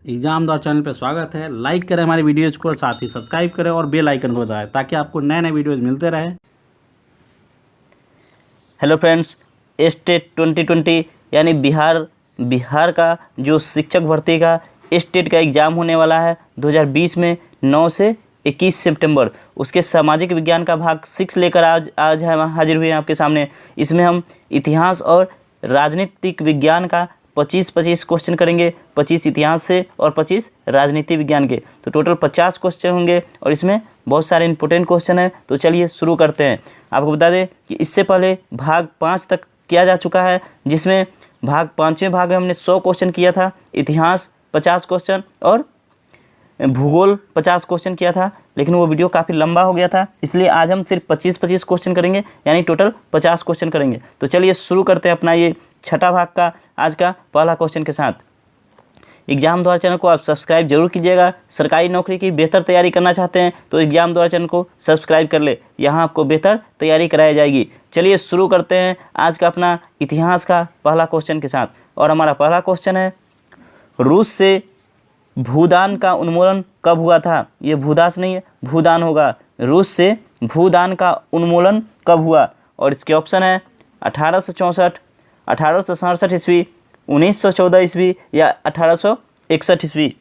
Exam दौर channel पर स्वागत है। लाइक करें हमारी वीडियोज़ को और साथ ही सब्सक्राइब करें और बेल आइकन को दबाएं ताकि आपको नए नए वीडियोज़ मिलते रहें। हेलो फ्रेंड्स, स्टेट 2020 यानी बिहार का जो शिक्षक भर्ती का स्टेट का एग्ज़ाम होने वाला है 2020 में 9 से 21 सितंबर। उसके सामाजिक विज्ञान का भाग 6 लेकर आज हम हाजिर हुए हैं आपके सामने। इसमें हम इतिहास और राजनीतिक विज्ञान का 25 क्वेश्चन करेंगे, 25 इतिहास से और 25 राजनीति विज्ञान के। तो टोटल 50 क्वेश्चन होंगे और इसमें बहुत सारे इंपॉर्टेंट क्वेश्चन हैं। तो चलिए शुरू करते हैं। आपको बता दें कि इससे पहले भाग 5 तक किया जा चुका है, जिसमें भाग 5वें भाग में हमने 100 क्वेश्चन किया था, इतिहास 50 क्वेश्चन और भूगोल 50 क्वेश्चन किया था, लेकिन वो वीडियो काफ़ी लंबा हो गया था, इसलिए आज हम सिर्फ 25 क्वेश्चन करेंगे, यानी टोटल 50 क्वेश्चन करेंगे। तो चलिए शुरू करते हैं अपना ये छठा भाग का आज का पहला क्वेश्चन के साथ। एग्जाम द्वारा चैनल को आप सब्सक्राइब जरूर कीजिएगा। सरकारी नौकरी की बेहतर तैयारी करना चाहते हैं तो एग्जाम द्वारा चैनल को सब्सक्राइब कर ले, यहाँ आपको बेहतर तैयारी कराई जाएगी। चलिए शुरू करते हैं आज का अपना इतिहास का पहला क्वेश्चन के साथ। और हमारा पहला क्वेश्चन है, रूस से भूदान का उन्मूलन कब हुआ था? ये भूदास नहीं है, भूदान होगा। रूस से भूदान का उन्मूलन कब हुआ? और इसके ऑप्शन है 1864, 1867 ईस्वी, 1914 ईस्वी या 1861 ईस्वी।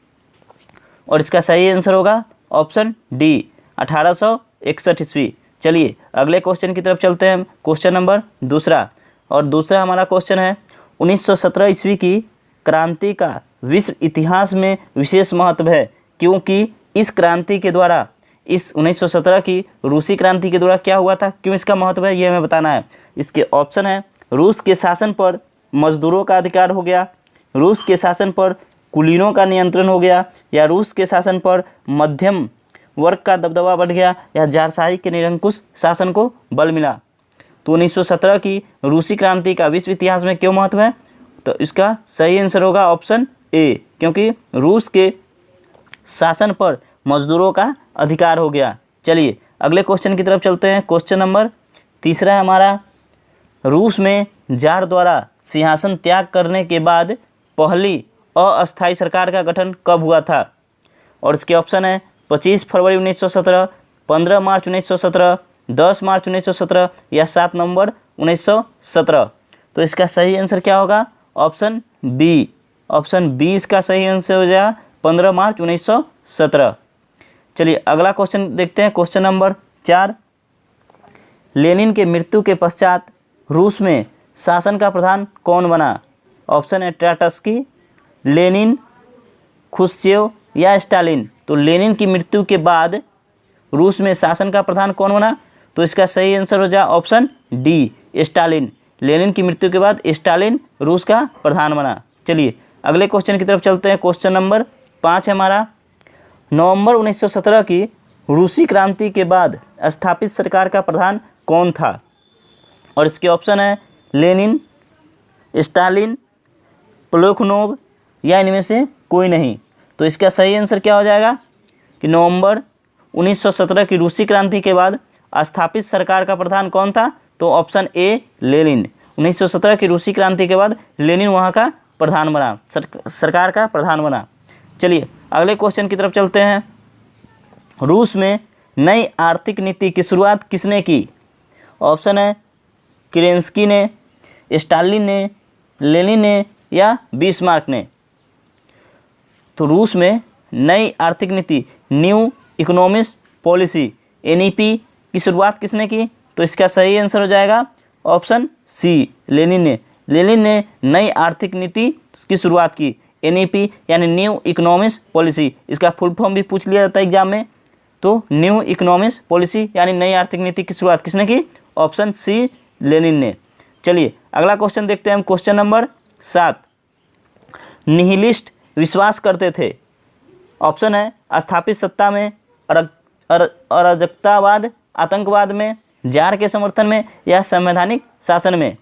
और इसका सही आंसर होगा ऑप्शन डी, 1861 ईस्वी। चलिए अगले क्वेश्चन की तरफ चलते हैं। क्वेश्चन नंबर दूसरा, और दूसरा हमारा क्वेश्चन है, 1917 ईस्वी की क्रांति का विश्व इतिहास में विशेष महत्व है क्योंकि इस क्रांति के द्वारा, इस 1917 की रूसी क्रांति के द्वारा क्या हुआ था, क्यों इसका महत्व है, ये हमें बताना है। इसके ऑप्शन है, रूस के शासन पर मजदूरों का अधिकार हो गया, रूस के शासन पर कुलीनों का नियंत्रण हो गया, या रूस के शासन पर मध्यम वर्ग का दबदबा बढ़ गया, या जारशाही के निरंकुश शासन को बल मिला। तो 1917 की रूसी क्रांति का विश्व इतिहास में क्यों महत्व है? तो इसका सही आंसर होगा ऑप्शन ए, क्योंकि रूस के शासन पर मजदूरों का अधिकार हो गया। चलिए अगले क्वेश्चन की तरफ चलते हैं। क्वेश्चन नंबर तीसरा है हमारा, रूस में जार द्वारा सिंहासन त्याग करने के बाद पहली अस्थायी सरकार का गठन कब हुआ था? और इसके ऑप्शन है 25 फरवरी 1917, 15 मार्च 1917, 10 मार्च 1917 या 7 नवंबर 1917। तो इसका सही आंसर क्या होगा? ऑप्शन बी, ऑप्शन बी इसका सही आंसर हो जाएगा 15 मार्च 1917। चलिए अगला क्वेश्चन देखते हैं। क्वेश्चन नंबर 4, लेनिन के मृत्यु के पश्चात रूस में शासन का प्रधान कौन बना? ऑप्शन है ट्राटस्की, लेनिन, खुश्चेव या स्टालिन। तो लेनिन की मृत्यु के बाद रूस में शासन का प्रधान कौन बना? तो इसका सही आंसर हो जाए ऑप्शन डी, स्टालिन। लेनिन की मृत्यु के बाद स्टालिन रूस का प्रधान बना। चलिए अगले क्वेश्चन की तरफ चलते हैं। क्वेश्चन नंबर 5 है हमारा, नवंबर 1917 की रूसी क्रांति के बाद स्थापित सरकार का प्रधान कौन था? और इसके ऑप्शन है लेनिन, स्टालिन, प्लेखनोव या इनमें से कोई नहीं। तो इसका सही आंसर क्या हो जाएगा कि नवंबर 1917 की रूसी क्रांति के बाद स्थापित सरकार का प्रधान कौन था? तो ऑप्शन ए, लेनिन। 1917 की रूसी क्रांति के बाद लेनिन वहाँ का प्रधान बना, सरकार का प्रधान बना। चलिए अगले क्वेश्चन की तरफ चलते हैं। रूस में नई आर्थिक नीति की शुरुआत किसने की? ऑप्शन है केरेंस्की ने, स्टालिन ने, लेनिन ने या बिस्मार्क ने। तो रूस में नई आर्थिक नीति, न्यू इकोनॉमिक पॉलिसी, एनईपी की शुरुआत किसने की? तो इसका सही आंसर हो जाएगा ऑप्शन सी, लेनिन ने। लेनिन ने नई आर्थिक नीति की शुरुआत की, एनईपी यानी न्यू इकोनॉमिक पॉलिसी। इसका फुल फॉर्म भी पूछ लिया जाता है एग्जाम में। तो न्यू इकोनॉमिक पॉलिसी यानी नई आर्थिक नीति की शुरुआत किसने की? ऑप्शन सी, लेनिन ने। चलिए अगला क्वेश्चन देखते हैं हम। क्वेश्चन नंबर 7, निहिलिस्ट विश्वास करते थे। ऑप्शन है स्थापित सत्ता में, अराजकतावाद, आतंकवाद में, जार के समर्थन में या संवैधानिक शासन में।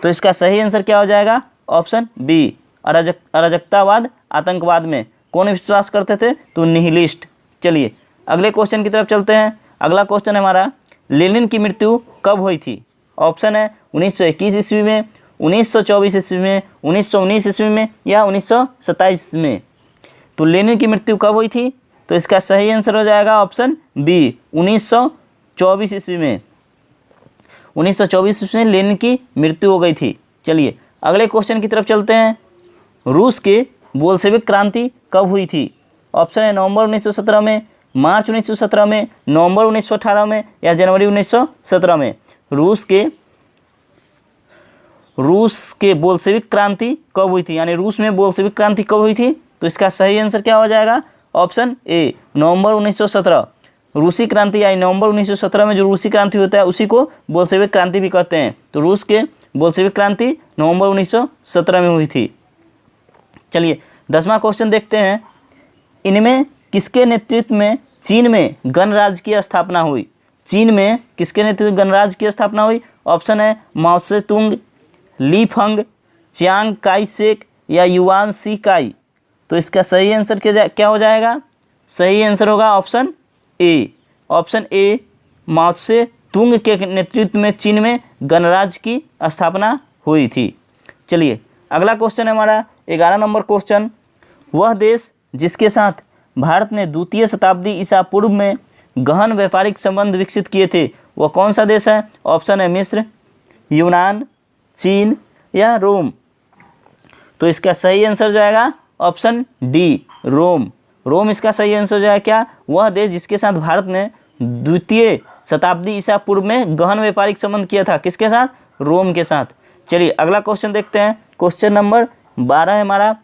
तो इसका सही आंसर क्या हो जाएगा? ऑप्शन बी, अराजकतावाद, आतंकवाद में। कौन विश्वास करते थे? तो निहिलिस्ट। चलिए अगले क्वेश्चन की तरफ चलते हैं। अगला क्वेश्चन है हमारा, लेनिन की मृत्यु कब हुई थी? ऑप्शन है 1921 ईस्वी में, 1924 ईस्वी में, 1919 ईस्वी में या 1927 में। तो लेनिन की मृत्यु कब हुई थी? तो इसका सही आंसर हो जाएगा ऑप्शन बी, 1924 ईस्वी में। 1924 ईस्वी में लेनिन की मृत्यु हो गई थी। चलिए अगले क्वेश्चन की तरफ चलते हैं। रूस के बोल्शेविक क्रांति कब हुई थी? ऑप्शन है नवंबर 1917 में, मार्च 1917 में, नवंबर 1918 में या जनवरी 1917 में। रूस के बोल्शेविक क्रांति कब हुई थी, यानी रूस में बोल्शेविक क्रांति कब हुई थी? तो इसका सही आंसर क्या हो जाएगा? ऑप्शन ए, नवंबर 1917। रूसी क्रांति यानी नवंबर 1917 में जो रूसी क्रांति होता है उसी को बोल्शेविक क्रांति भी कहते हैं। तो रूस के बोल्शेविक क्रांति नवंबर 1917 में हुई थी। चलिए 10वां क्वेश्चन देखते हैं। इनमें किसके नेतृत्व में चीन में गणराज्य की स्थापना हुई? चीन में किसके नेतृत्व में गणराज्य की स्थापना हुई? ऑप्शन है माओ त्से तुंग, ली फंग, चियांग काई शेक या युआन शी काई। तो इसका सही आंसर क्या हो जाएगा? सही आंसर होगा ऑप्शन ए। ऑप्शन ए, माओ त्से तुंग के नेतृत्व में चीन में गणराज्य की स्थापना हुई थी। चलिए अगला क्वेश्चन है हमारा 11 नंबर क्वेश्चन। वह देश जिसके साथ भारत ने द्वितीय शताब्दी ईसा पूर्व में गहन व्यापारिक संबंध विकसित किए थे वह कौन सा देश है? ऑप्शन है मिस्र, यूनान, चीन या रोम। तो इसका सही आंसर हो जाएगा ऑप्शन डी, रोम। रोम इसका सही आंसर हो जाएगा। क्या? वह देश जिसके साथ भारत ने द्वितीय शताब्दी ईसा पूर्व में गहन व्यापारिक संबंध किया था। किसके साथ? रोम के साथ। चलिए अगला क्वेश्चन देखते हैं। क्वेश्चन नंबर 12 है हमारा।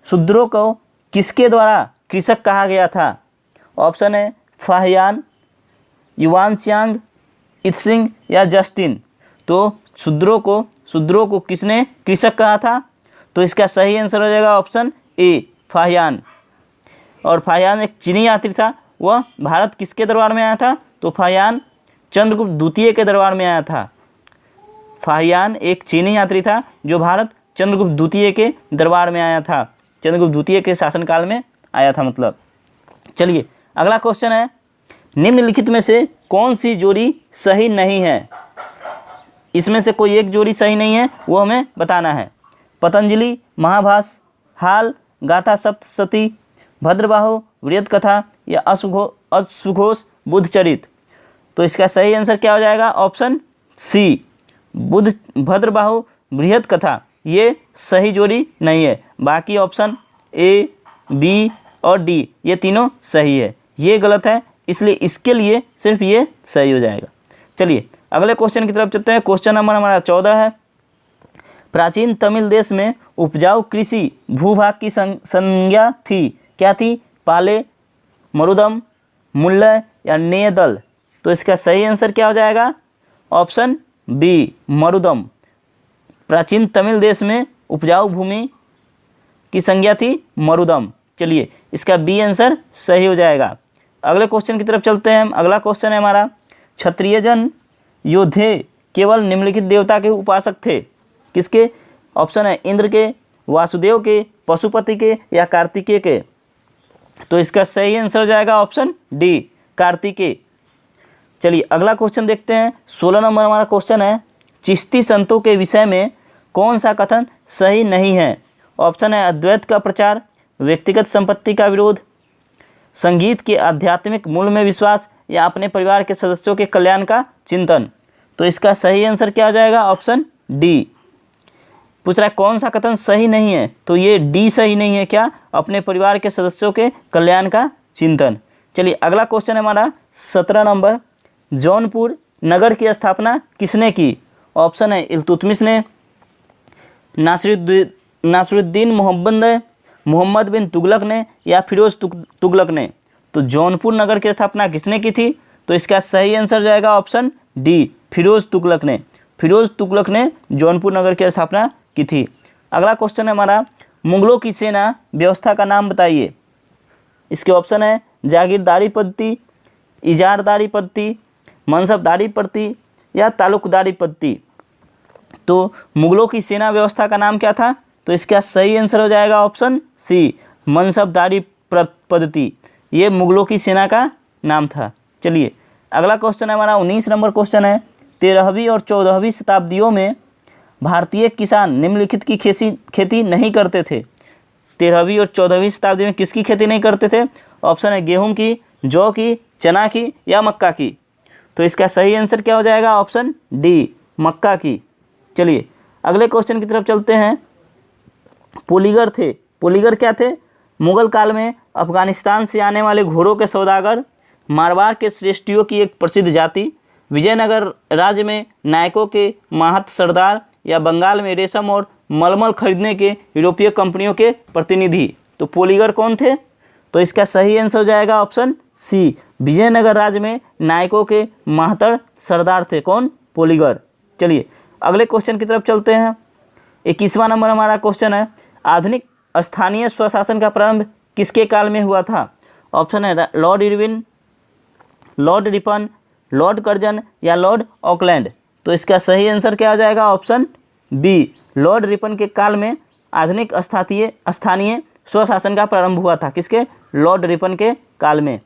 शूद्रों को किसके द्वारा कृषक कहा गया था? ऑप्शन है फाहियान, युआन चांग, इत्सिंग या जस्टिन। तो शूद्रों को किसने कृषक कहा था? तो इसका सही आंसर हो जाएगा ऑप्शन ए, फाहियान। और फाहियान एक चीनी यात्री था। वह भारत किसके दरबार में आया था? तो फाहियान चंद्रगुप्त द्वितीय के दरबार में आया था। फाहियान एक चीनी यात्री था जो भारत चंद्रगुप्त द्वितीय के दरबार में आया था। चंद्रगुप्त द्वितीय के शासनकाल में आया था मतलब। चलिए अगला क्वेश्चन है। निम्नलिखित में से कौन सी जोड़ी सही नहीं है? इसमें से कोई एक जोड़ी सही नहीं है, वो हमें बताना है। पतंजलि महाभाष्य, हाल, गाथा सप्तशती, भद्रबाहु वृहद कथा या अश्वघोष बुद्धचरित। तो इसका सही आंसर क्या हो जाएगा? ऑप्शन सी, भद्रबाहु वृहद कथा। ये सही जोड़ी नहीं है। बाकी ऑप्शन ए, बी और डी ये तीनों सही है। ये गलत है, इसलिए इसके लिए सिर्फ ये सही हो जाएगा। चलिए अगले क्वेश्चन की तरफ चलते हैं। क्वेश्चन नंबर हमारा 14 है। प्राचीन तमिल देश में उपजाऊ कृषि भूभाग की संज्ञा थी। क्या थी? पाले, मरुदम, मुल्लय या नेदल। तो इसका सही आंसर क्या हो जाएगा? Option B, Marudam. प्राचीन तमिल देश में उपजाऊ भूमि की संज्ञा थी मरुदम। चलिए इसका बी आंसर सही हो जाएगा। अगले क्वेश्चन की तरफ चलते हैं हम। अगला क्वेश्चन है हमारा। क्षत्रियजन योद्धे केवल निम्नलिखित देवता के उपासक थे। किसके? ऑप्शन है इंद्र के, वासुदेव के, पशुपति के या कार्तिकेय के। तो इसका सही आंसर हो जाएगा ऑप्शन डी, कार्तिकेय। चलिए अगला क्वेश्चन देखते हैं। 16 नंबर हमारा क्वेश्चन है। चिश्ती संतों के विषय में कौन सा कथन सही नहीं है? ऑप्शन है अद्वैत का प्रचार, व्यक्तिगत संपत्ति का विरोध, संगीत के आध्यात्मिक मूल्य में विश्वास या अपने परिवार के सदस्यों के कल्याण का चिंतन। तो इसका सही आंसर क्या हो जाएगा? Option D. पूछ रहा है कौन सा कथन सही नहीं है, तो ये डी सही नहीं है। क्या? अपने परिवार के सदस्यों के कल्याण का चिंतन। चलिए अगला क्वेश्चन है हमारा 17 नंबर। जौनपुर नगर की स्थापना किसने की? ऑप्शन है इल्तुतमिश ने, नासिरुद्दीन मोहम्मद बिन तुगलक ने या फिरोज तुगलक ने। तो जौनपुर नगर की स्थापना किसने की थी? तो इसका सही आंसर जाएगा ऑप्शन डी, फिरोज तुगलक ने। फिरोज तुगलक ने जौनपुर नगर की स्थापना की थी। अगला क्वेश्चन है हमारा। मुगलों की सेना व्यवस्था का नाम बताइए। इसके ऑप्शन है जागीरदारी पद्धति, इजारदारी पद्धति, मनसबदारी पद्धति या तालुकदारी पद्धति। तो मुगलों की सेना व्यवस्था का नाम क्या था? तो इसका सही आंसर हो जाएगा ऑप्शन सी, मनसबदारी पद्धति। ये मुगलों की सेना का नाम था। चलिए अगला क्वेश्चन है हमारा 19 नंबर क्वेश्चन है। 13वीं और 14वीं शताब्दियों में भारतीय किसान निम्नलिखित की खेती नहीं करते थे। 13वीं और 14वीं शताब्दी में किसकी खेती नहीं करते थे? ऑप्शन है गेहूं की, जौ की, चना की या मक्का की। तो इसका सही आंसर क्या हो जाएगा? ऑप्शन डी, मक्का की। चलिए अगले क्वेश्चन की तरफ चलते हैं। पोलीगर थे, पोलीगर क्या थे? मुगल काल में अफगानिस्तान से आने वाले घोड़ों के सौदागर, मारवाड़ के श्रेष्ठियों की एक प्रसिद्ध जाति, विजयनगर राज्य में नायकों के महत सरदार या बंगाल में रेशम और मलमल खरीदने के यूरोपीय कंपनियों के प्रतिनिधि। तो पोलीगर कौन थे? तो इसका सही आंसर हो जाएगा ऑप्शन सी, विजयनगर राज्य में नायकों के महतर सरदार थे। कौन? पोलीगर। चलिए अगले क्वेश्चन की तरफ चलते हैं। 21वां नंबर हमारा क्वेश्चन है, आधुनिक स्थानीय स्वशासन का प्रारंभ किसके काल में हुआ था? ऑप्शन है Lord Irwin, Lord Ripon, Lord Curzon या लॉर्ड ऑकलैंड। तो इसका सही आंसर क्या हो जाएगा? ऑप्शन बी, लॉर्ड रिपन के काल में आधुनिक स्थानीय स्वशासन का प्रारंभ हुआ था। किसके? लॉर्ड रिपन के काल में।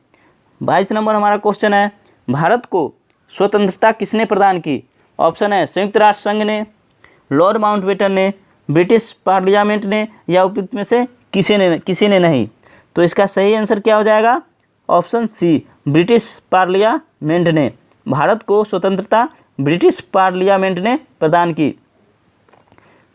22 नंबर हमारा क्वेश्चन है, भारत को स्वतंत्रता किसने प्रदान की? ऑप्शन है संयुक्त राष्ट्र संघ ने, लॉर्ड माउंटबेटन ने, ब्रिटिश पार्लियामेंट ने या उपयुक्त में से किसी ने नहीं। तो इसका सही आंसर क्या हो जाएगा? ऑप्शन सी, ब्रिटिश पार्लियामेंट ने। भारत को स्वतंत्रता ब्रिटिश पार्लियामेंट ने प्रदान की।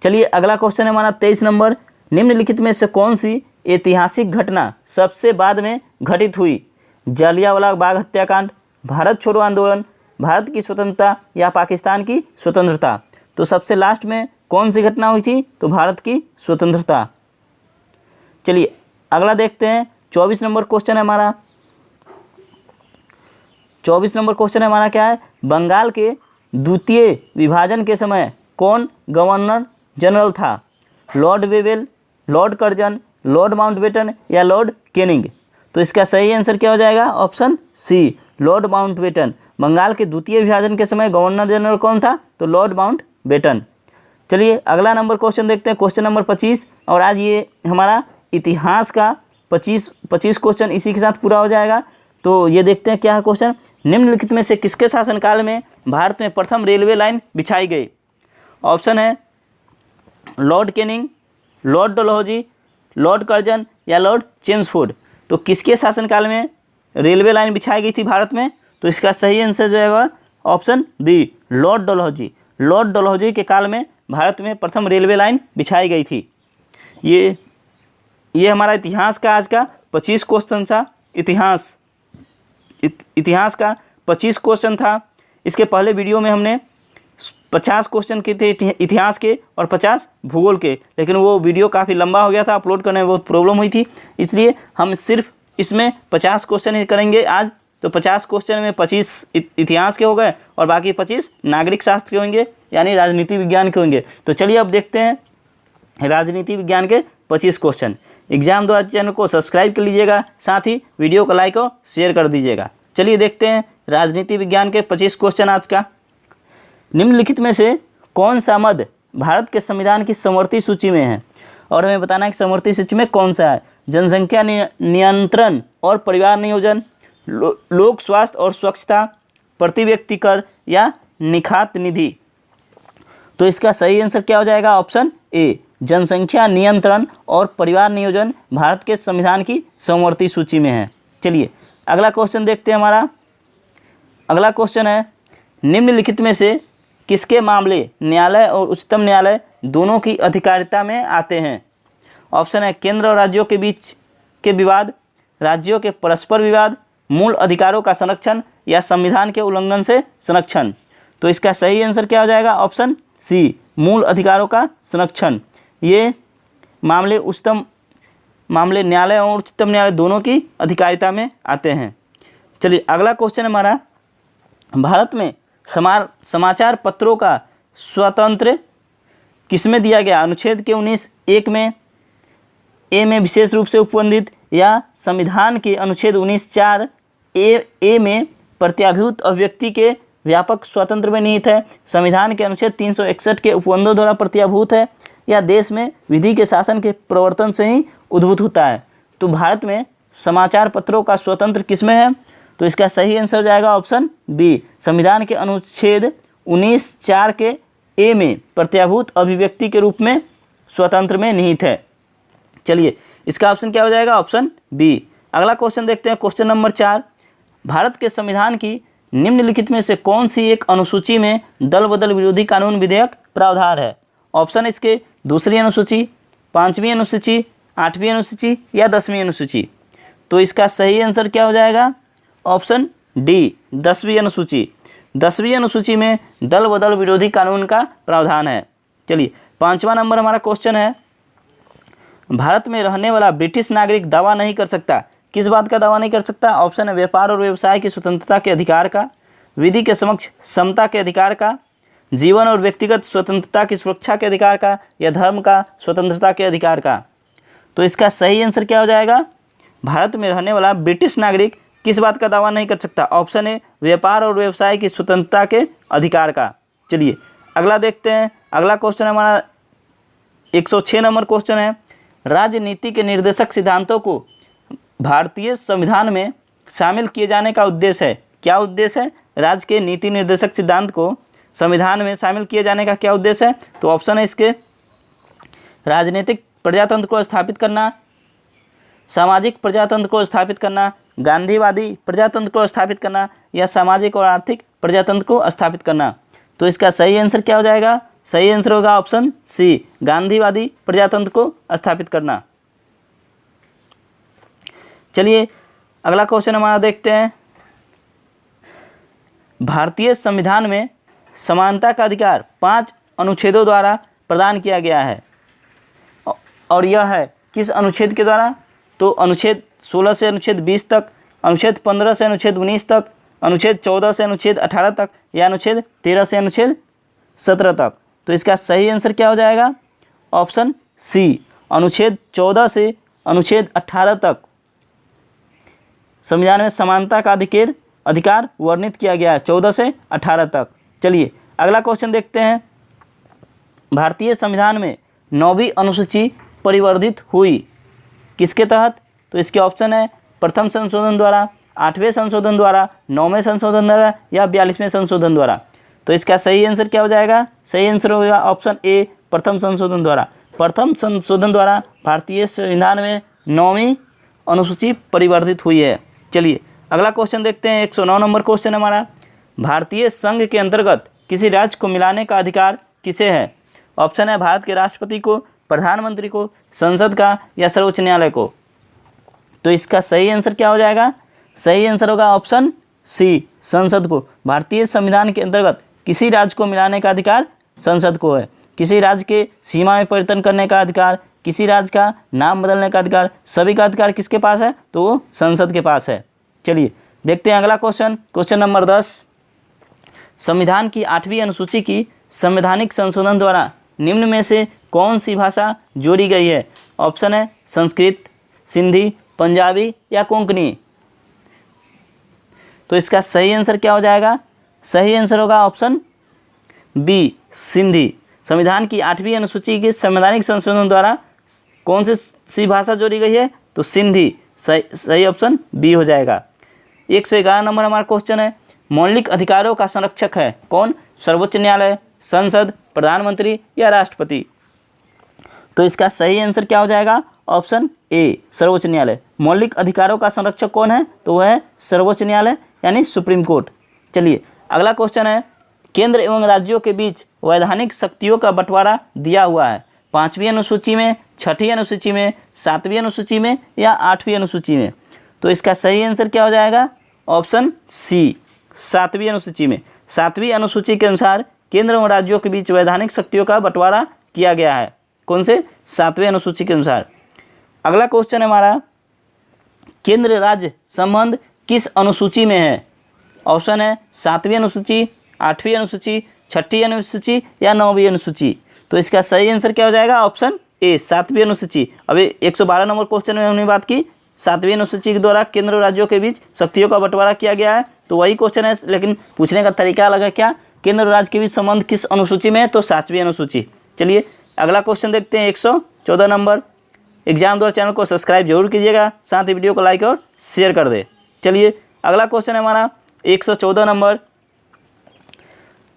चलिए अगला क्वेश्चन है हमारा 23 नंबर, निम्नलिखित में से कौन सी ऐतिहासिक घटना सबसे बाद में घटित हुई? जलियांवाला बाग हत्याकांड, भारत छोड़ो आंदोलन, भारत की स्वतंत्रता या पाकिस्तान की स्वतंत्रता। तो सबसे लास्ट में कौन सी घटना हुई थी? तो भारत की स्वतंत्रता। चलिए अगला देखते हैं। 24 नंबर क्वेश्चन है हमारा। 24 नंबर क्वेश्चन है हमारा क्या है? बंगाल के द्वितीय विभाजन के समय कौन गवर्नर जनरल था? Lord Wavell, lord Curzon, lord Mountbatten या लॉर्ड कैनिंग। तो इसका सही आंसर क्या हो जाएगा? Option C, lord Mountbatten. Bengal के द्वितीय विभाजन के समय गवर्नर जनरल कौन था? तो लॉर्ड माउंटबेटन। चलिए अगला नंबर क्वेश्चन देखते हैं, क्वेश्चन नंबर 25। और आज ये हमारा इतिहास का 25 क्वेश्चन इसी के साथ पूरा हो जाएगा। तो ये देखते हैं क्या है क्वेश्चन। निम्नलिखित में से किसके शासनकाल में भारत में प्रथम रेलवे लाइन बिछाई गई? ऑप्शन है Lord Canning, Lord Dalhousie, Lord Curzon या लॉर्ड चेम्सफोर्ड। तो किसके शासनकाल में रेलवे लाइन बिछाई गई थी भारत में? तो इसका सही आंसर जो है option B, lord Dalhousie. Lord Dalhousie के काल में भारत में प्रथम रेलवे लाइन बिछाई गई थी। ये हमारा इतिहास का आज का 25 क्वेश्चन था। इतिहास का 25 क्वेश्चन था। इसके पहले वीडियो में हमने 50 क्वेश्चन के थे इतिहास के और 50 भूगोल के, लेकिन वो वीडियो काफ़ी लंबा हो गया था, अपलोड करने में बहुत प्रॉब्लम हुई थी, इसलिए हम सिर्फ इसमें 50 क्वेश्चन ही करेंगे आज। तो 50 क्वेश्चन में 25 इतिहास के हो गए और बाकी 25 नागरिक शास्त्र के होंगे, यानी राजनीति विज्ञान के होंगे। तो चलिए अब देखते हैं राजनीति विज्ञान के 25 क्वेश्चन। एग्जाम द्वारा चैनल को सब्सक्राइब कर लीजिएगा, साथ ही वीडियो को लाइक और शेयर कर दीजिएगा। चलिए देखते हैं राजनीति विज्ञान के 25 क्वेश्चन आज का। निम्नलिखित में से कौन सा मद भारत के संविधान की समवर्ती सूची में है? और हमें बताना है कि समवर्ती सूची में कौन सा है। जनसंख्या नियंत्रण और परिवार नियोजन, लोक स्वास्थ्य और स्वच्छता, प्रति व्यक्ति कर या निखात निधि। तो इसका सही आंसर क्या हो जाएगा? ऑप्शन ए, जनसंख्या नियंत्रण और परिवार नियोजन भारत के संविधान की समवर्ती सूची में है। चलिए अगला क्वेश्चन देखते हैं। हमारा अगला क्वेश्चन है, निम्नलिखित में से किसके मामले न्यायालय और उच्चतम न्यायालय दोनों की अधिकारिता में आते हैं? ऑप्शन है केंद्र और राज्यों के बीच के विवाद, राज्यों के परस्पर विवाद, मूल अधिकारों का संरक्षण या संविधान के उल्लंघन से संरक्षण। तो इसका सही आंसर क्या हो जाएगा? ऑप्शन सी, मूल अधिकारों का संरक्षण। ये मामले न्यायालय और उच्चतम न्यायालय दोनों की अधिकारिता में आते हैं। चलिए अगला क्वेश्चन हमारा, भारत में समाचार पत्रों का स्वतंत्र किसमें दिया गया? अनुच्छेद के 19(1) में, ए में विशेष रूप से उपबंधित, या संविधान के अनुच्छेद 19(4) ए में प्रत्याभूत अभिव्यक्ति के व्यापक स्वतंत्र में निहित है, संविधान के अनुच्छेद 361 के उपबंधों द्वारा प्रत्याभूत है, या देश में विधि के शासन के प्रवर्तन से ही उद्भूत होता है। तो भारत में समाचार पत्रों का स्वतंत्र किसमें है? तो इसका सही आंसर हो जाएगा ऑप्शन बी, संविधान के अनुच्छेद 19(4) के ए में प्रत्याभूत अभिव्यक्ति के रूप में स्वतंत्र में निहित है। चलिए इसका ऑप्शन क्या हो जाएगा? Option B. अगला क्वेश्चन देखते हैं, क्वेश्चन नंबर 4। भारत के संविधान की निम्नलिखित में से कौन सी एक अनुसूची में दल बदल विरोधी कानून विधेयक प्रावधान है? ऑप्शन इसके दूसरी अनुसूची, 5वीं अनुसूची, 8वीं अनुसूची या 10वीं अनुसूची। तो इसका सही आंसर क्या हो जाएगा? ऑप्शन डी, 10वीं अनुसूची। 10वीं अनुसूची में दल बदल विरोधी कानून का प्रावधान है। चलिए 5वां नंबर हमारा क्वेश्चन है, भारत में रहने वाला ब्रिटिश नागरिक दावा नहीं कर सकता, किस बात का दावा नहीं कर सकता? ऑप्शन है व्यापार और व्यवसाय की स्वतंत्रता के अधिकार का, विधि के समक्ष समता के अधिकार का, जीवन और व्यक्तिगत स्वतंत्रता की सुरक्षा के अधिकार का, या धर्म का स्वतंत्रता के अधिकार का। तो इसका सही आंसर क्या हो जाएगा? भारत में रहने वाला ब्रिटिश नागरिक किस बात का दावा नहीं कर सकता? ऑप्शन है व्यापार और व्यवसाय की स्वतंत्रता के अधिकार का। चलिए अगला देखते हैं। अगला क्वेश्चन हमारा 106 नंबर क्वेश्चन है, राजनीति के निर्देशक सिद्धांतों को भारतीय संविधान में शामिल किए जाने का उद्देश्य है। क्या उद्देश्य है? राज्य के नीति निर्देशक सिद्धांत को संविधान में शामिल किए जाने का क्या उद्देश्य है? तो ऑप्शन है इसके राजनीतिक प्रजातंत्र को स्थापित करना, सामाजिक प्रजातंत्र को स्थापित करना, गांधीवादी प्रजातंत्र को स्थापित करना, या सामाजिक और आर्थिक प्रजातंत्र को स्थापित करना। तो इसका सही आंसर क्या हो जाएगा? सही आंसर होगा ऑप्शन सी, गांधीवादी प्रजातंत्र को स्थापित करना। चलिए अगला क्वेश्चन हमारा देखते हैं, भारतीय संविधान में समानता का अधिकार 5 अनुच्छेदों द्वारा प्रदान किया गया है, और यह है किस अनुच्छेद के द्वारा? तो अनुच्छेद 16 से अनुच्छेद 20 तक, अनुच्छेद 15 से अनुच्छेद 19 तक, अनुच्छेद 14 से अनुच्छेद 18 तक, या अनुच्छेद 13 से अनुच्छेद 17 तक। तो इसका सही आंसर क्या हो जाएगा? ऑप्शन सी, अनुच्छेद 14 से अनुच्छेद 18 तक संविधान में समानता का अधिकार वर्णित किया गया है, 14 से 18 तक। चलिए अगला क्वेश्चन देखते हैं, भारतीय संविधान में 9वीं अनुसूची परिवर्धित हुई किसके तहत? तो इसके ऑप्शन है प्रथम संशोधन द्वारा, 8वें संशोधन द्वारा, 9वें संशोधन द्वारा, या 42वें संशोधन द्वारा। तो इसका सही आंसर क्या हो जाएगा? सही आंसर होगा ऑप्शन ए, प्रथम संशोधन द्वारा। प्रथम संशोधन द्वारा भारतीय संविधान में 9वीं अनुसूची परिवर्धित हुई है। चलिए अगला क्वेश्चन देखते हैं, 109 नंबर क्वेश्चन हमारा, भारतीय संघ के अंतर्गत किसी राज्य को मिलाने का अधिकार किसे है? ऑप्शन है भारत के राष्ट्रपति को, प्रधानमंत्री को, संसद का, या सर्वोच्च न्यायालय को। तो इसका सही आंसर क्या हो जाएगा? सही आंसर होगा ऑप्शन सी, संसद को। भारतीय संविधान के अंतर्गत किसी राज्य को मिलाने का अधिकार संसद को है। किसी राज्य के सीमा में परिवर्तन करने का अधिकार, किसी राज्य का नाम बदलने का अधिकार, सभी का अधिकार किसके पास है? तो वो संसद के पास है। चलिए देखते हैं अगला क्वेश्चन, क्वेश्चन नंबर 10, संविधान की 8वीं अनुसूची की संवैधानिक संशोधन द्वारा निम्न में से कौन सी भाषा जोड़ी गई है? ऑप्शन है संस्कृत, सिंधी, पंजाबी, या कोंकणी। तो इसका सही आंसर क्या हो जाएगा? सही आंसर होगा ऑप्शन बी, सिंधी। संविधान की 8वीं अनुसूची के संवैधानिक संशोधन द्वारा कौन सी भाषा जोड़ी गई है? तो सिंधी। सही ऑप्शन बी हो जाएगा। 111 नंबर हमारा क्वेश्चन है, मौलिक अधिकारों का संरक्षक है कौन? सर्वोच्च न्यायालय, संसद, प्रधानमंत्री, या राष्ट्रपति। तो इसका सही आंसर क्या हो जाएगा? ऑप्शन ए, सर्वोच्च न्यायालय। मौलिक अधिकारों का संरक्षक कौन है? तो वह है सर्वोच्च न्यायालय यानी सुप्रीम कोर्ट। चलिए अगला क्वेश्चन है, केंद्र एवं राज्यों के बीच वैधानिक शक्तियों का बंटवारा दिया हुआ है 5वीं अनुसूची में, 6ठी अनुसूची में, 7वीं अनुसूची में, या 8वीं अनुसूची में। तो इसका सही आंसर क्या हो जाएगा? ऑप्शन सी, 7वीं अनुसूची में। 7वीं अनुसूची के अनुसार केंद्र एवं राज्यों के बीच वैधानिक शक्तियों का बंटवारा किया गया है। कौन से? 7वें अनुसूची के अनुसार। अगला क्वेश्चन है हमारा, केंद्र राज्य संबंध किस अनुसूची में है? ऑप्शन है 7वीं अनुसूची, 8वीं अनुसूची, 6ठी अनुसूची, या 9वीं अनुसूची। तो इसका सही आंसर क्या हो जाएगा? ऑप्शन ए, 7वीं अनुसूची। अभी 112 नंबर क्वेश्चन में हमने बात की 7वीं अनुसूची के द्वारा केंद्र और राज्यों के बीच शक्तियों का बंटवारा किया गया है, तो वही क्वेश्चन है, लेकिन पूछने का तरीका अलग है। क्या? केंद्र और राज्य के बीच संबंध किस अनुसूची में है? तो 7वीं अनुसूची। चलिए अगला क्वेश्चन देखते हैं, 114 नंबर। एग्जाम द्वारा चैनल को सब्सक्राइब जरूर कीजिएगा, साथ ही वीडियो को लाइक और शेयर कर दे। चलिए अगला क्वेश्चन है हमारा 114 नंबर,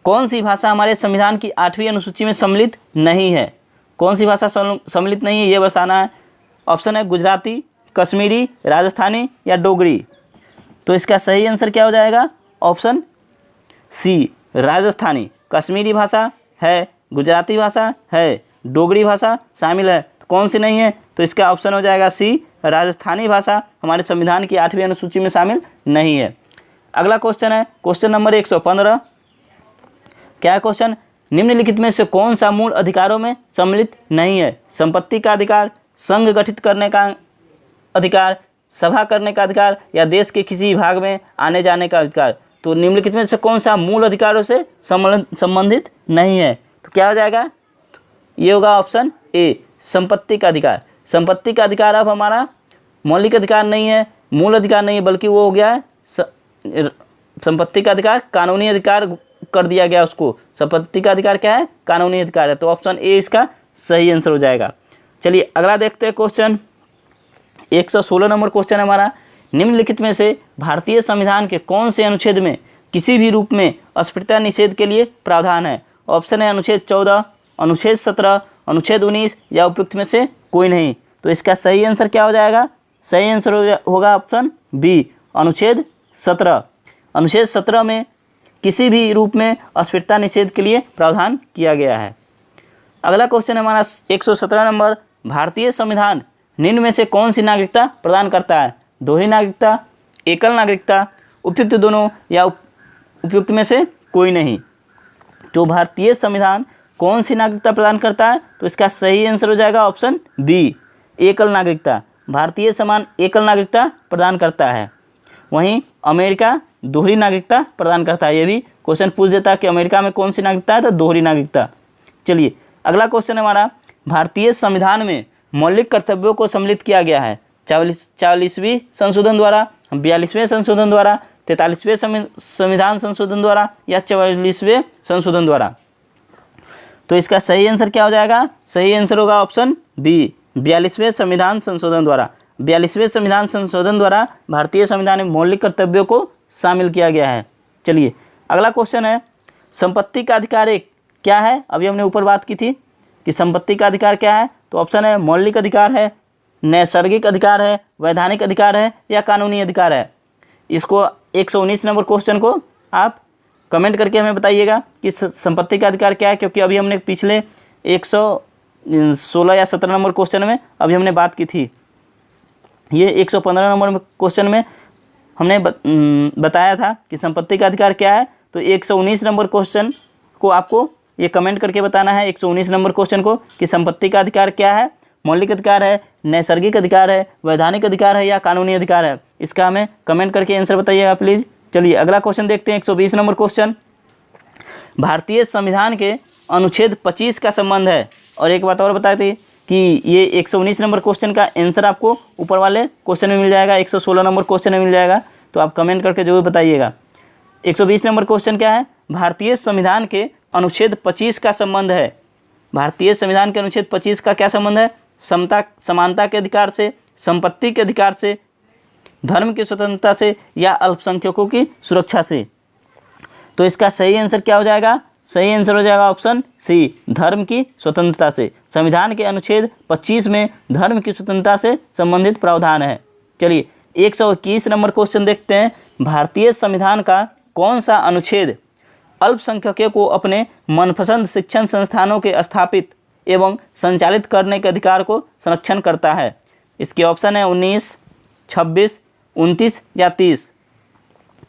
कौन सी भाषा हमारे संविधान की 8वीं अनुसूची में सम्मिलित नहीं है? कौन सी भाषा सम्मिलित नहीं है ये बताना है। ऑप्शन है गुजराती, कश्मीरी, राजस्थानी या डोगरी। तो इसका सही आंसर क्या हो जाएगा? ऑप्शन सी, राजस्थानी। कश्मीरी भाषा है, गुजराती भाषा है, डोगरी भाषा शामिल है, तो कौन सी नहीं है? तो इसका ऑप्शन हो जाएगा सी, राजस्थानी भाषा हमारे संविधान की 8वीं अनुसूची में शामिल नहीं है। अगला क्वेश्चन है क्वेश्चन नंबर 115। क्या है क्वेश्चन? निम्नलिखित में से कौन सा मूल अधिकारों में सम्मिलित नहीं है? संपत्ति का अधिकार, संघ गठित करने का अधिकार, सभा करने का अधिकार या देश के किसी भाग में आने जाने का अधिकार। तो निम्नलिखित में से कौन सा मूल अधिकारों से संबंधित नहीं है? तो क्या हो जाएगा? ये होगा ऑप्शन ए, संपत्ति का अधिकार। संपत्ति का अधिकार अब हमारा मौलिक अधिकार नहीं है, मूल अधिकार नहीं है, बल्कि वो हो गया है संपत्ति का अधिकार कानूनी अधिकार कर दिया गया उसको। संपत्ति का अधिकार क्या है? कानूनी अधिकार है। तो ऑप्शन ए इसका सही आंसर हो जाएगा। चलिए अगला देखते हैं क्वेश्चन 116 नंबर क्वेश्चन हमारा। निम्नलिखित में से भारतीय संविधान के कौन से अनुच्छेद में किसी भी रूप में अस्पृश्यता निषेध के लिए प्रावधान है? ऑप्शन है अनुच्छेद 14, अनुच्छेद 17, अनुच्छेद 19 या उपयुक्त में से कोई नहीं। तो इसका सही आंसर क्या हो जाएगा? सही आंसर होगा ऑप्शन बी, अनुच्छेद 17। अनुच्छेद 17 में किसी भी रूप में अस्पृश्यता निषेध के लिए प्रावधान किया गया है। अगला क्वेश्चन हमारा 117 नंबर। भारतीय संविधान निम्न में से कौन सी नागरिकता प्रदान करता है? दोहरी नागरिकता, एकल नागरिकता, उपयुक्त दोनों या उपयुक्त में से कोई नहीं। तो भारतीय संविधान कौन सी नागरिकता प्रदान करता है? तो इसका सही आंसर हो जाएगा ऑप्शन बी, एकल नागरिकता। भारतीय समान एकल नागरिकता प्रदान करता है। वहीं अमेरिका दोहरी नागरिकता प्रदान करता है। ये भी क्वेश्चन पूछ देता है कि अमेरिका में कौन सी नागरिकता है, तो दोहरी नागरिकता। चलिए अगला क्वेश्चन हमारा, भारतीय संविधान में मौलिक कर्तव्यों को सम्मिलित किया गया है 44वीं संशोधन द्वारा, 42वें संशोधन द्वारा, 43वें संविधान संशोधन द्वारा या 44वें संशोधन द्वारा। तो इसका सही आंसर क्या हो जाएगा? सही आंसर होगा ऑप्शन बी, 42वें संविधान संशोधन द्वारा। 42वें संविधान संशोधन द्वारा भारतीय संविधान में मौलिक कर्तव्यों को शामिल किया गया है। चलिए अगला क्वेश्चन है, संपत्ति का अधिकार एक क्या है? अभी हमने ऊपर बात की थी कि संपत्ति का अधिकार क्या है। तो ऑप्शन है मौलिक अधिकार है, नैसर्गिक अधिकार है, वैधानिक अधिकार है या कानूनी अधिकार है। इसको 119 नंबर क्वेश्चन को आप कमेंट करके हमें बताइएगा कि संपत्ति का अधिकार क्या है, क्योंकि अभी हमने पिछले 116 या 17 नंबर क्वेश्चन में अभी हमने बात की थी। ये 115 नंबर क्वेश्चन में हमने बताया था कि संपत्ति का अधिकार क्या है। तो 119 नंबर क्वेश्चन को आपको ये कमेंट करके बताना है 119 नंबर क्वेश्चन को कि संपत्ति का अधिकार क्या है, मौलिक अधिकार है, नैसर्गिक अधिकार है, वैधानिक अधिकार है या कानूनी अधिकार है। इसका हमें कमेंट करके आंसर बताइएगा प्लीज़। चलिए अगला क्वेश्चन देखते हैं 120 नंबर क्वेश्चन। भारतीय संविधान के अनुच्छेद 25 का संबंध है। और एक बात और बताए थे कि ये 119 नंबर क्वेश्चन का आंसर आपको ऊपर वाले क्वेश्चन में मिल जाएगा, 116 नंबर क्वेश्चन में मिल जाएगा। तो आप कमेंट करके जरूर बताइएगा। 120 नंबर क्वेश्चन क्या है? भारतीय संविधान के अनुच्छेद 25 का संबंध है। भारतीय संविधान के अनुच्छेद 25 का क्या संबंध है? समता समानता के अधिकार से, संपत्ति के अधिकार से, धर्म की स्वतंत्रता से या अल्पसंख्यकों की सुरक्षा से। तो इसका सही आंसर क्या हो जाएगा? सही आंसर हो जाएगा ऑप्शन सी, धर्म की स्वतंत्रता से। संविधान के अनुच्छेद 25 में धर्म की स्वतंत्रता से संबंधित प्रावधान है। चलिए 121 नंबर क्वेश्चन देखते हैं। भारतीय संविधान का कौन सा अनुच्छेद अल्पसंख्यकों को अपने मनपसंद शिक्षण संस्थानों के स्थापित एवं संचालित करने के अधिकार को संरक्षण करता है? इसके ऑप्शन है 19, 26, 29 या 30।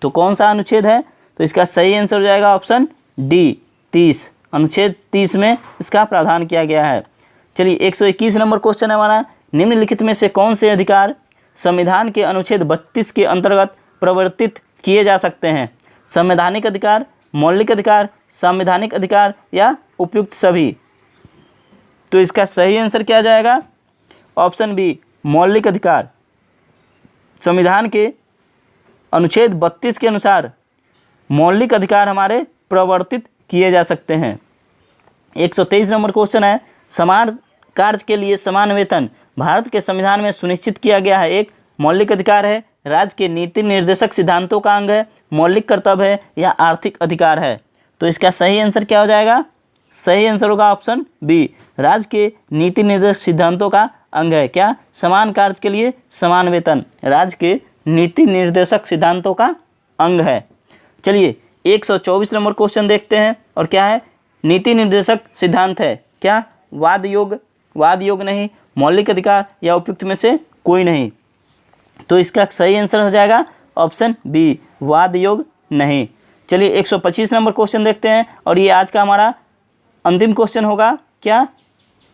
तो कौन सा अनुच्छेद है? तो इसका सही आंसर हो जाएगा ऑप्शन डी, 30। अनुच्छेद 30 में इसका प्रावधान किया गया है। चलिए 121 नंबर क्वेश्चन है हमारा। निम्नलिखित में से कौन से अधिकार संविधान के अनुच्छेद 32 के अंतर्गत प्रवर्तित किए जा सकते हैं? संवैधानिक अधिकार, मौलिक अधिकार, संवैधानिक अधिकार या उपयुक्त सभी। तो इसका सही आंसर क्या जाएगा? ऑप्शन बी, मौलिक अधिकार। संविधान के अनुच्छेद 32 के अनुसार मौलिक अधिकार हमारे प्रवर्तित किए जा सकते हैं। 123 नंबर क्वेश्चन है। समान कार्य के लिए समान वेतन भारत के संविधान में सुनिश्चित किया गया है। एक मौलिक अधिकार है, राज्य के नीति निर्देशक सिद्धांतों का अंग है, मौलिक कर्तव्य है या आर्थिक अधिकार है। तो इसका सही आंसर क्या हो जाएगा? सही आंसर होगा ऑप्शन बी, राज्य के नीति निर्देशक सिद्धांतों का अंग है। क्या? समान कार्य के लिए समान वेतन राज्य के नीति निर्देशक सिद्धांतों का अंग है। चलिए 124 नंबर क्वेश्चन देखते हैं, और क्या है? नीति निर्देशक सिद्धांत है क्या? वाद योग नहीं, मौलिक अधिकार या उपयुक्त में से कोई नहीं। तो इसका सही आंसर हो जाएगा ऑप्शन बी, वाद योग नहीं। चलिए 125 नंबर क्वेश्चन देखते हैं, और ये आज का हमारा अंतिम क्वेश्चन होगा। क्या?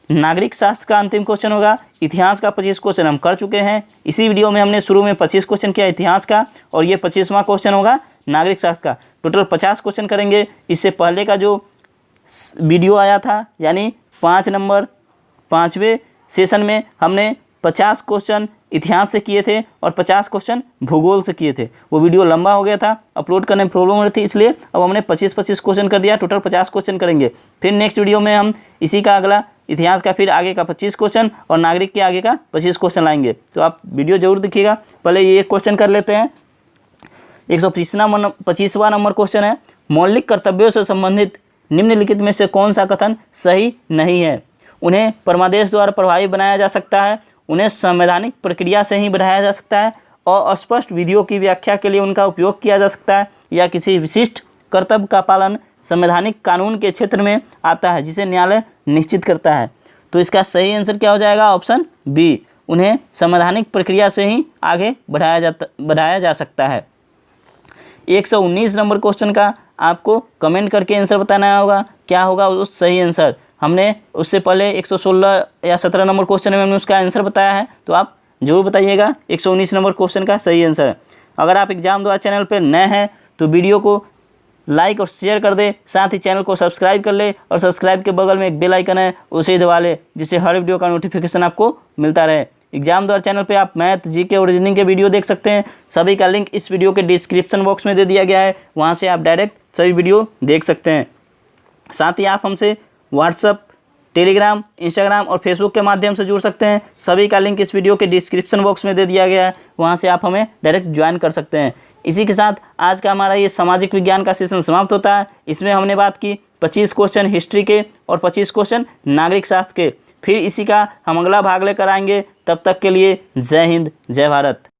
नागरिक शास्त्र का अंतिम क्वेश्चन होगा। इतिहास का 25 क्वेश्चन हम कर चुके हैं। इसी वीडियो में हमने शुरू में 25 क्वेश्चन किया इतिहास का, और ये 25वां क्वेश्चन होगा नागरिक शास्त्र का। टोटल 50 क्वेश्चन करेंगे। इससे पहले का जो वीडियो आया था, यानी 5वें सेशन में हमने 50 क्वेश्चन इतिहास से किए थे और 50 क्वेश्चन भूगोल से किए थे। वो वीडियो लंबा हो गया था, अपलोड करने में प्रॉब्लम हो रही थी, इसलिए अब हमने 25 क्वेश्चन कर दिया। टोटल 50 क्वेश्चन करेंगे। फिर नेक्स्ट वीडियो में हम इसी का अगला इतिहास का फिर आगे का 25 क्वेश्चन और नागरिक के आगे का 25 क्वेश्चन लाएंगे। तो आप वीडियो जरूर देखिएगा। पहले ये एक क्वेश्चन कर लेते हैं। 125वां नंबर क्वेश्चन है, मौलिक कर्तव्यों से संबंधित निम्नलिखित में से कौन सा कथन सही नहीं है? उन्हें परमादेश द्वारा प्रभावी बनाया जा सकता है, उन्हें संवैधानिक प्रक्रिया से ही बढ़ाया जा सकता है, और अस्पष्ट विधियों की व्याख्या के लिए उनका उपयोग किया जा सकता है, या किसी विशिष्ट कर्तव्य का पालन संवैधानिक कानून के क्षेत्र में आता है जिसे न्यायालय निश्चित करता है। तो इसका सही आंसर क्या हो जाएगा? ऑप्शन बी, उन्हें संवैधानिक प्रक्रिया से ही आगे बढ़ाया जा सकता है। 119 नंबर क्वेश्चन का आपको कमेंट करके आंसर बताना होगा। क्या होगा उस सही आंसर? हमने उससे पहले 116 या 17 नंबर क्वेश्चन में हमने उसका आंसर बताया है, तो आप जरूर बताइएगा 119 नंबर क्वेश्चन का सही आंसर। अगर आप एग्जाम द्वारा चैनल पर नए हैं तो वीडियो को लाइक और शेयर कर दे, साथ ही चैनल को सब्सक्राइब कर ले, और सब्सक्राइब के बगल में एक बेल आइकन है उसे दबा ले, जिससे हर वीडियो का नोटिफिकेशन आपको मिलता रहे। एग्जाम द्वारा चैनल पे आप मैथ, जीके और रीजनिंग के वीडियो देख सकते हैं। सभी का लिंक इस वीडियो के डिस्क्रिप्शन बॉक्स में दे दिया गया है, वहाँ से आप डायरेक्ट सभी वीडियो देख सकते हैं। साथ ही आप हमसे व्हाट्सअप, टेलीग्राम, इंस्टाग्राम और फेसबुक के माध्यम से जुड़ सकते हैं। सभी का लिंक इस वीडियो के डिस्क्रिप्शन बॉक्स में दे दिया गया है, वहाँ से आप हमें डायरेक्ट ज्वाइन कर सकते हैं। इसी के साथ आज का हमारा ये सामाजिक विज्ञान का सेशन समाप्त होता है। इसमें हमने बात की 25 क्वेश्चन हिस्ट्री के और 25 क्वेश्चन नागरिक शास्त्र के। फिर इसी का हम अगला भाग लेकर आएंगे। तब तक के लिए जय हिंद, जय भारत।